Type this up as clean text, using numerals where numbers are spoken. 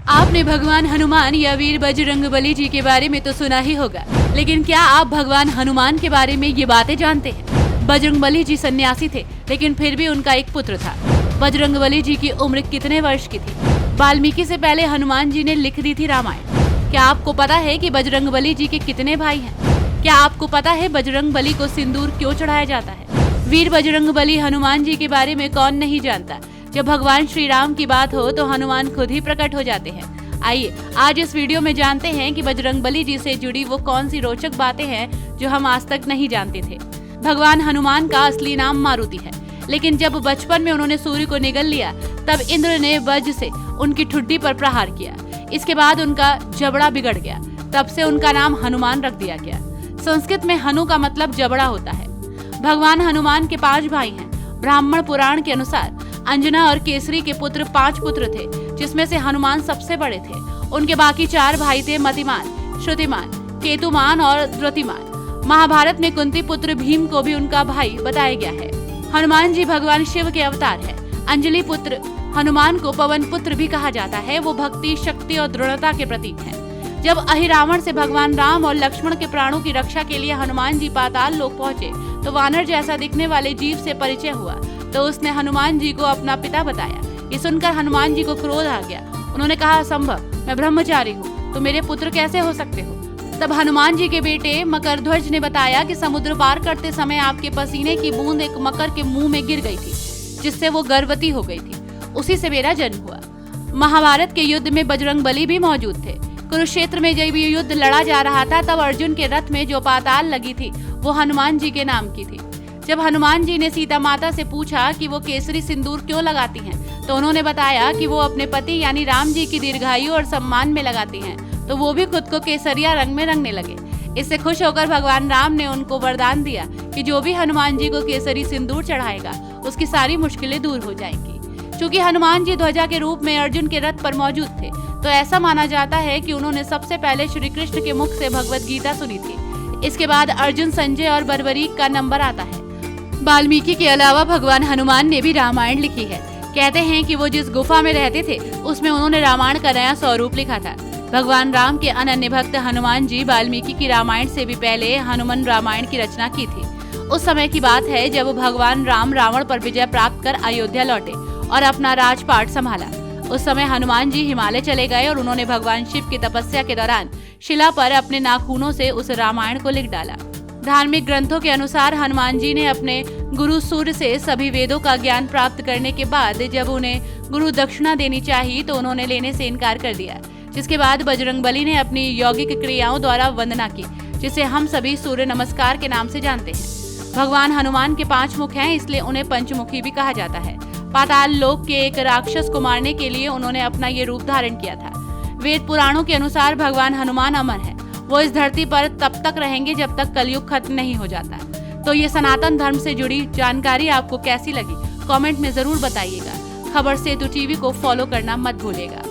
आपने भगवान हनुमान या वीर बजरंगबली जी के बारे में तो सुना ही होगा, लेकिन क्या आप भगवान हनुमान के बारे में ये बातें जानते हैं? बजरंगबली जी सन्यासी थे, लेकिन फिर भी उनका एक पुत्र था। बजरंगबली जी की उम्र कितने वर्ष की थी? वाल्मीकि से पहले हनुमान जी ने लिख दी थी रामायण। क्या आपको पता है कि बजरंगबली जी के कितने भाई हैं? क्या आपको पता है बजरंगबली को सिंदूर क्यों चढ़ाया जाता है? वीर बजरंगबली हनुमान जी के बारे में कौन नहीं जानता। जब भगवान श्री राम की बात हो तो हनुमान खुद ही प्रकट हो जाते हैं। आइए आज इस वीडियो में जानते हैं कि बजरंगबली जी से जुड़ी वो कौन सी रोचक बातें हैं जो हम आज तक नहीं जानते थे। भगवान हनुमान का असली नाम मारुति है, लेकिन जब बचपन में उन्होंने सूर्य को निगल लिया तब इंद्र ने वज्र से उनकी ठुड्डी पर प्रहार किया। इसके बाद उनका जबड़ा बिगड़ गया, तब से उनका नाम हनुमान रख दिया गया। संस्कृत में हनु का मतलब जबड़ा होता है। भगवान हनुमान के 5 भाई हैं। ब्राह्मण पुराण के अनुसार अंजना और केसरी के पुत्र 5 पुत्र थे, जिसमें से हनुमान सबसे बड़े थे। उनके बाकी 4 भाई थे मतिमान, श्रुतिमान, केतुमान और द्रुतिमान। महाभारत में कुंती पुत्र भीम को भी उनका भाई बताया गया है। हनुमान जी भगवान शिव के अवतार है। अंजलि पुत्र हनुमान को पवन पुत्र भी कहा जाता है। वो भक्ति, शक्ति और दृढ़ता के प्रतीक हैं। जब अहिरावण से भगवान राम और लक्ष्मण के प्राणों की रक्षा के लिए हनुमान जी पाताल लोक पहुंचे तो वानर जैसा दिखने वाले जीव से परिचय हुआ तो उसने हनुमान जी को अपना पिता बताया। ये सुनकर हनुमान जी को क्रोध आ गया। उन्होंने कहा, असंभव, मैं ब्रह्मचारी हूँ, तो मेरे पुत्र कैसे हो सकते हो? तब हनुमान जी के बेटे मकरध्वज ने बताया कि समुद्र पार करते समय आपके पसीने की बूंद एक मकर के मुंह में गिर गई थी, जिससे वो गर्भवती हो गई थी। उसी से मेरा जन्म हुआ। महाभारत के युद्ध में बजरंगबली भी मौजूद थे। कुरुक्षेत्र में जब ये युद्ध लड़ा जा रहा था तब अर्जुन के रथ में जो पाताल लगी थी वो हनुमान जी के नाम की थी। जब हनुमान जी ने सीता माता से पूछा कि वो केसरी सिंदूर क्यों लगाती हैं, तो उन्होंने बताया कि वो अपने पति यानी राम जी की दीर्घायु और सम्मान में लगाती हैं, तो वो भी खुद को केसरिया रंग में रंगने लगे। इससे खुश होकर भगवान राम ने उनको वरदान दिया कि जो भी हनुमान जी को केसरी सिंदूर चढ़ाएगा उसकी सारी मुश्किलें दूर हो जाएंगी। चूँकि हनुमान जी ध्वजा के रूप में अर्जुन के रथ पर मौजूद थे, तो ऐसा माना जाता है कि उन्होंने सबसे पहले श्री कृष्ण के मुख से भगवत गीता सुनी थी। इसके बाद अर्जुन, संजय और बर्बरीक का नंबर आता है। वाल्मीकि के अलावा भगवान हनुमान ने भी रामायण लिखी है। कहते हैं कि वो जिस गुफा में रहते थे उसमें उन्होंने रामायण का नया स्वरूप लिखा था। भगवान राम के अनन्य भक्त हनुमान जी वाल्मीकि की रामायण से भी पहले हनुमान रामायण की रचना की थी। उस समय की बात है जब भगवान राम रावण पर विजय प्राप्त कर अयोध्या लौटे और अपना राजपाट संभाला। उस समय हनुमान जी हिमालय चले गए और उन्होंने भगवान शिव की तपस्या के दौरान शिला पर अपने नाखूनों से उस रामायण को लिख डाला। धार्मिक ग्रंथों के अनुसार हनुमान जी ने अपने गुरु सूर्य से सभी वेदों का ज्ञान प्राप्त करने के बाद जब उन्हें गुरु दक्षिणा देनी चाहिए तो उन्होंने लेने से इनकार कर दिया, जिसके बाद बजरंगबली ने अपनी यौगिक क्रियाओं द्वारा वंदना की, जिसे हम सभी सूर्य नमस्कार के नाम से जानते हैं। भगवान हनुमान के 5 मुख हैं, इसलिए उन्हें पंचमुखी भी कहा जाता है। पाताल लोक के एक राक्षस को मारने के लिए उन्होंने अपना ये रूप धारण किया था। वेद पुराणों के अनुसार भगवान हनुमान अमर है। वो इस धरती पर तब तक रहेंगे जब तक कलयुग खत्म नहीं हो जाता। तो ये सनातन धर्म से जुड़ी जानकारी आपको कैसी लगी, कमेंट में जरूर बताइएगा। खबर सेतु टीवी को फॉलो करना मत भूलिएगा।